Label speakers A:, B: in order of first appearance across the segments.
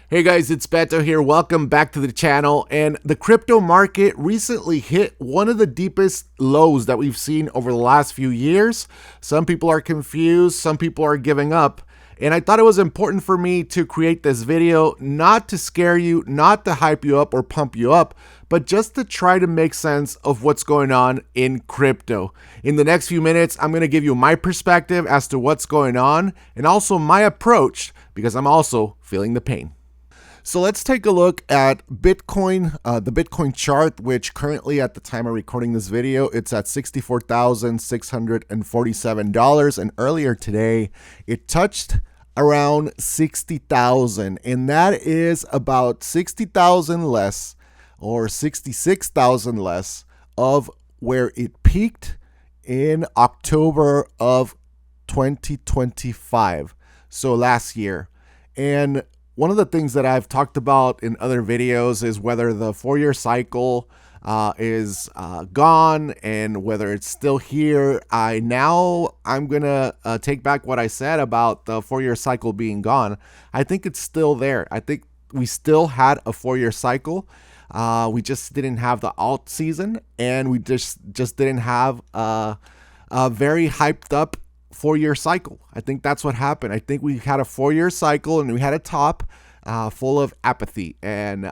A: Hey guys, it's Beto here. Welcome back to the channel. And the crypto market recently hit one of the deepest lows that we've seen over the last few years. Some people are confused, some people are giving up. And I thought it was important for me to create this video, not to scare you, not to hype you up or pump you up, but just to try to make sense of what's going on in crypto. In the next few minutes, I'm going to give you my perspective as to what's going on and also my approach, because I'm also feeling the pain. So let's take a look at Bitcoin, the Bitcoin chart, which currently at the time of recording this video, it's at $64,647. And earlier today, it touched around 60,000. And that is about 60,000 less or 66,000 less of where it peaked in October of 2025. So last year. And one of the things that I've talked about in other videos is whether the 4-year cycle is gone and whether it's still here. I'm gonna take back what I said about the 4-year cycle being gone. I think it's still there. I think we still had a 4-year cycle. We just didn't have the alt season, and we just didn't have a very hyped up 4-year cycle. I think that's what happened. I think we had a 4-year cycle and we had a top full of apathy, and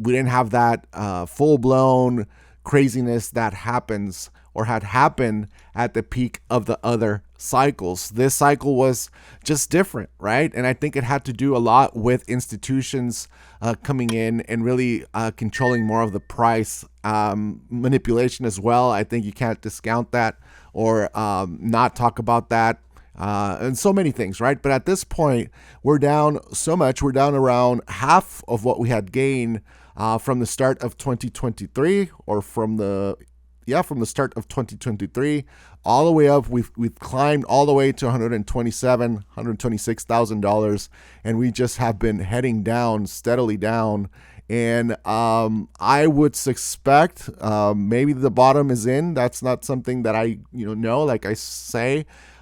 A: we didn't have that full-blown craziness that happens or had happened at the peak of the other cycles. This cycle was just different, right? And I think it had to do a lot with institutions coming in and really controlling more of the price, manipulation as well. I think you can't discount that or not talk about that, and so many things, right? But at this point, we're down so much. We're down around half of what we had gained from the start of 2023, or from the start of 2023 all the way up. We've climbed all the way to $126,000, and we just have been heading down, steadily down. And I would suspect maybe the bottom is in. That's not something that I know. Like I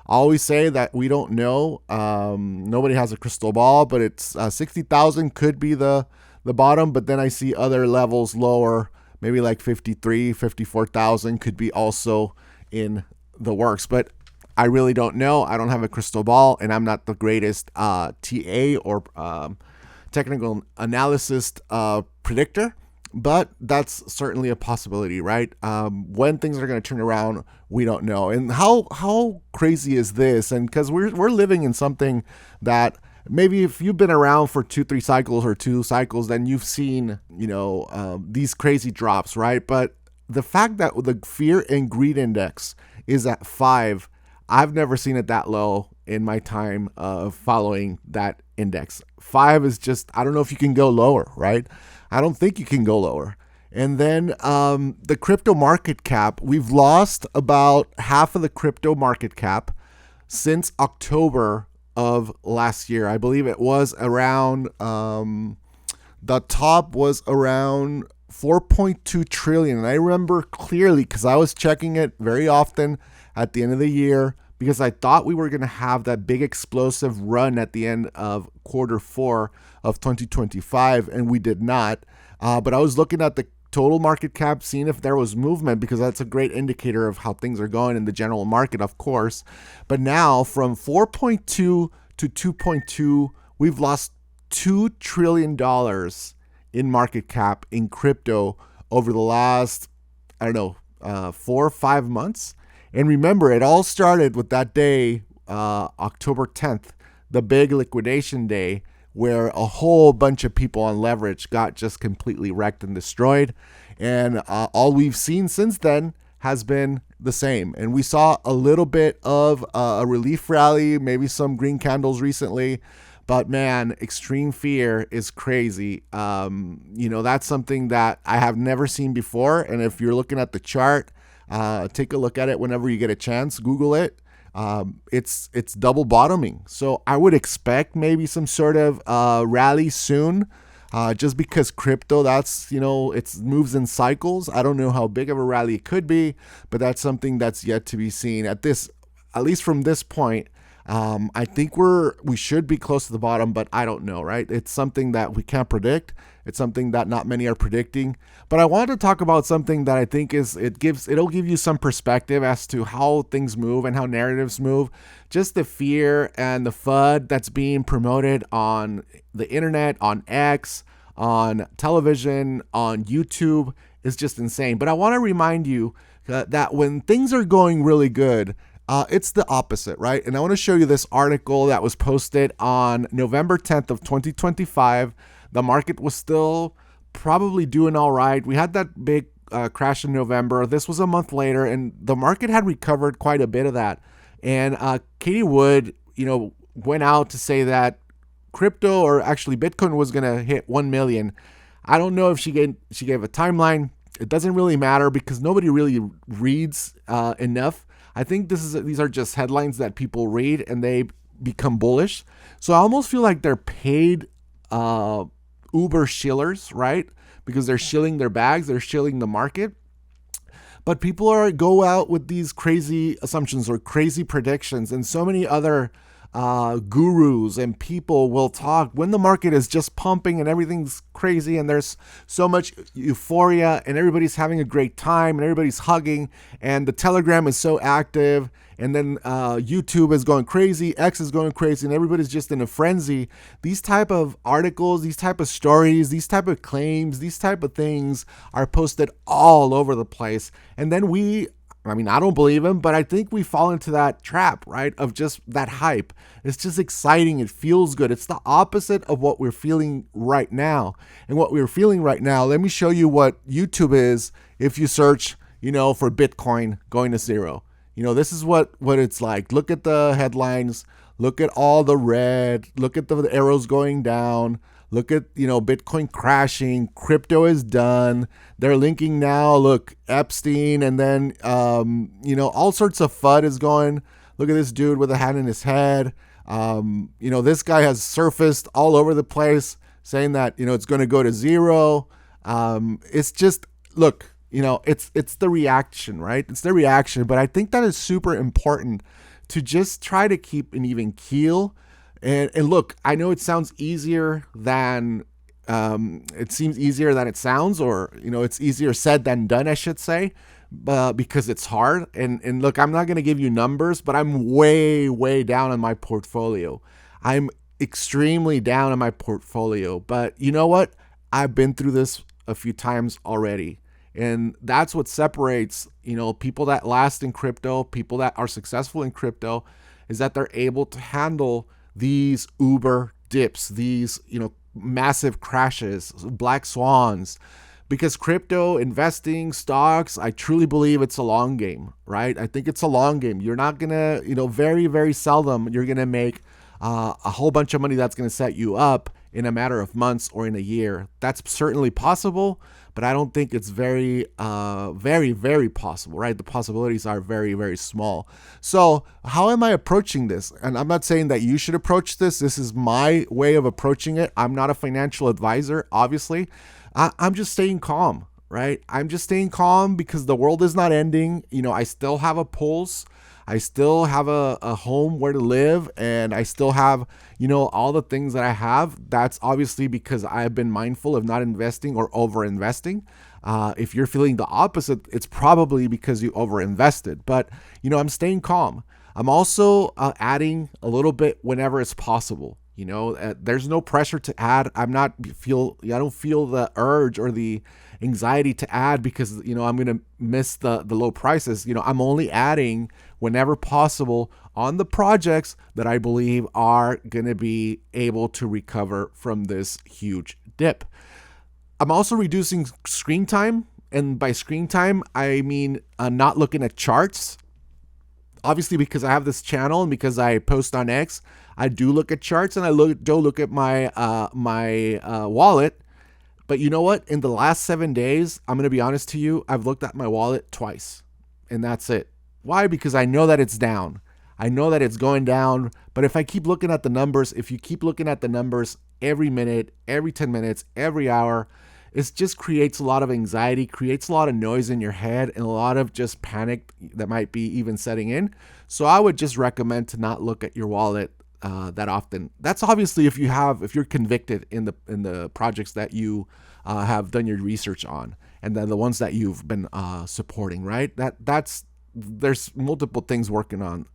A: always say that we don't know. Nobody has a crystal ball, but it's 60,000 could be the bottom. But then I see other levels lower, maybe like 53, 54,000 could be also in the works. But I really don't know. I don't have a crystal ball, and I'm not the greatest TA or technical analysis predictor, but that's certainly a possibility, right? When things are going to turn around, we don't know. And how crazy is this? And because we're living in something that maybe if you've been around for 2-3 cycles or 2 cycles, then you've seen these crazy drops, right? But the fact that the fear and greed index is at 5, I've never seen it that low in my time of following that index. 5 is just, I don't know if you can go lower, right? I don't think you can go lower. And then the crypto market cap, we've lost about half of the crypto market cap since October of last year. I believe it was around, the top was around 4.2 trillion. And I remember clearly because I was checking it very often at the end of the year, because I thought we were going to have that big explosive run at the end of Q4 of 2025, and we did not. But I was looking at the total market cap, seeing if there was movement, because that's a great indicator of how things are going in the general market, of course. But now from 4.2 to 2.2, we've lost $2 trillion in market cap in crypto over the last, 4 or 5 months. And remember, it all started with that day, October 10th, the big liquidation day, where a whole bunch of people on leverage got just completely wrecked and destroyed. And all we've seen since then has been the same. And we saw a little bit of a relief rally, maybe some green candles recently. But man, extreme fear is crazy. That's something that I have never seen before. And if you're looking at the chart, take a look at it whenever you get a chance. Google it. It's double bottoming. So I would expect maybe some sort of rally soon, just because crypto, that's, it moves in cycles. I don't know how big of a rally it could be, but that's something that's yet to be seen. At least from this point, I think we should be close to the bottom, but I don't know, right? It's something that we can't predict. It's something that not many are predicting. But I wanted to talk about something that I think it'll give you some perspective as to how things move and how narratives move. Just the fear and the FUD that's being promoted on the internet, on X, on television, on YouTube is just insane. But I want to remind you that when things are going really good, it's the opposite, right? And I want to show you this article that was posted on November 10th of 2025. The market was still probably doing all right. We had that big crash in November. This was a month later, and the market had recovered quite a bit of that. And Katie Wood, went out to say that crypto, or actually Bitcoin, was going to hit 1 million. I don't know if she gave a timeline. It doesn't really matter because nobody really reads enough. I think these are just headlines that people read and they become bullish. So I almost feel like they're paid Uber shillers, right? Because they're shilling their bags, they're shilling the market. But people go out with these crazy assumptions or crazy predictions, and so many other gurus and people will talk when the market is just pumping and everything's crazy and there's so much euphoria and everybody's having a great time and everybody's hugging and the Telegram is so active, and then YouTube is going crazy, X is going crazy, and everybody's just in a frenzy. These type of articles, these type of stories, these type of claims, these type of things are posted all over the place. And then I don't believe him, but I think we fall into that trap, right? Of just that hype. It's just exciting. It feels good. It's the opposite of what we're feeling right now. And what we're feeling right now, let me show you what YouTube is if you search, for Bitcoin going to zero. This is what it's like. Look at the headlines. Look at all the red. Look at the arrows going down. Look at, Bitcoin crashing. Crypto is done. They're linking now. Look, Epstein, and then, all sorts of FUD is going. Look at this dude with a hand in his head. This guy has surfaced all over the place saying that, it's going to go to zero. It's just, look, it's the reaction, right? It's the reaction. But I think that is super important to just try to keep an even keel. And look, I know it sounds easier than it seems easier than it sounds, or it's easier said than done, I should say, because it's hard. And look, I'm not going to give you numbers, but I'm way down on my portfolio. I'm extremely down on my portfolio. But you know what? I've been through this a few times already. And that's what separates, people that last in crypto, people that are successful in crypto, is that they're able to handle these Uber dips, these, massive crashes, black swans. Because crypto investing, stocks, I truly believe it's a long game, right? I think it's a long game. You're not going to, very, very seldom you're going to make a whole bunch of money that's going to set you up in a matter of months or in a year. That's certainly possible, but I don't think it's very, very possible, right? The possibilities are very, very small. So how am I approaching this? And I'm not saying that you should approach this. This is my way of approaching it. I'm not a financial advisor, obviously. I'm just staying calm, right? I'm just staying calm because the world is not ending. I still have a pulse. I still have a home where to live, and I still have, all the things that I have. That's obviously because I've been mindful of not investing or over investing. If you're feeling the opposite, it's probably because you over invested. But, I'm staying calm. I'm also adding a little bit whenever it's possible. There's no pressure to add. I don't feel the urge or the anxiety to add because, I'm going to miss the low prices. I'm only adding whenever possible on the projects that I believe are going to be able to recover from this huge dip. I'm also reducing screen time. And by screen time, I mean not looking at charts. Obviously, because I have this channel and because I post on X, I do look at charts and I don't look at my wallet. But you know what? In the last 7 days, I'm going to be honest to you, I've looked at my wallet twice, and that's it. Why? Because I know that it's down. I know that it's going down. But if I keep looking at the numbers, if you keep looking at the numbers every minute, every 10 minutes, every hour, it just creates a lot of anxiety, creates a lot of noise in your head, and a lot of just panic that might be even setting in. So I would just recommend to not look at your wallet that often. That's obviously if you're convicted in the projects that you have done your research on, and then the ones that you've been supporting, right? That's there's multiple things working on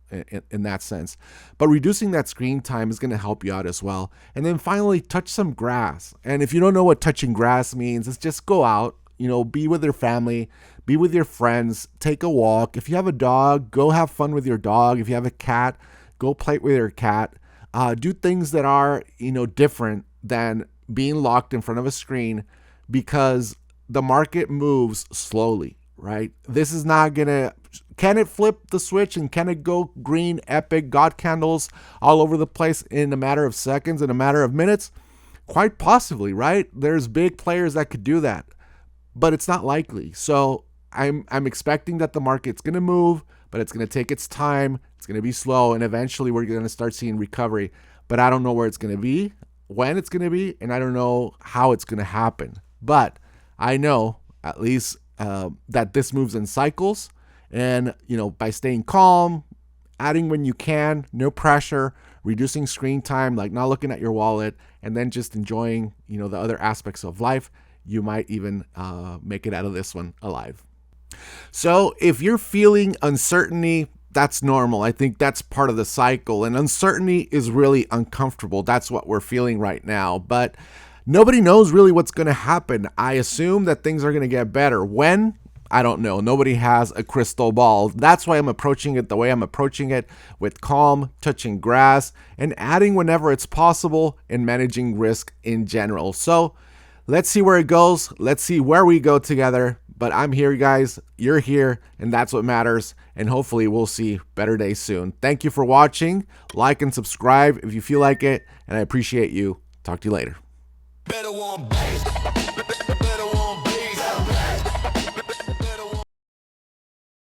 A: in that sense, but reducing that screen time is going to help you out as well. And then finally, touch some grass. And if you don't know what touching grass means, it's just go out, be with your family, be with your friends, take a walk. If you have a dog, go have fun with your dog. If you have a cat, go play with your cat. Do things that are different than being locked in front of a screen, because the market moves slowly, right? This is not gonna. Can it flip the switch and can it go green, epic, God candles all over the place in a matter of seconds, in a matter of minutes? Quite possibly, right? There's big players that could do that, but it's not likely. So I'm expecting that the market's gonna move, but it's gonna take its time. It's gonna be slow, and eventually we're gonna start seeing recovery. But I don't know where it's gonna be, when it's gonna be, and I don't know how it's gonna happen. But I know at least that this moves in cycles. And, by staying calm, adding when you can, no pressure, reducing screen time, like not looking at your wallet, and then just enjoying, the other aspects of life, you might even make it out of this one alive. So if you're feeling uncertainty, that's normal. I think that's part of the cycle. And uncertainty is really uncomfortable. That's what we're feeling right now. But nobody knows really what's going to happen. I assume that things are going to get better. When? I don't know. Nobody has a crystal ball. That's why I'm approaching it the way I'm approaching it, with calm, touching grass, and adding whenever it's possible, and managing risk in general. So let's see where it goes. Let's see where we go together. But I'm here, guys. You're here, and that's what matters. And hopefully we'll see better days soon. Thank you for watching. Like and subscribe if you feel like it, and I appreciate you. Talk to you later. Beto on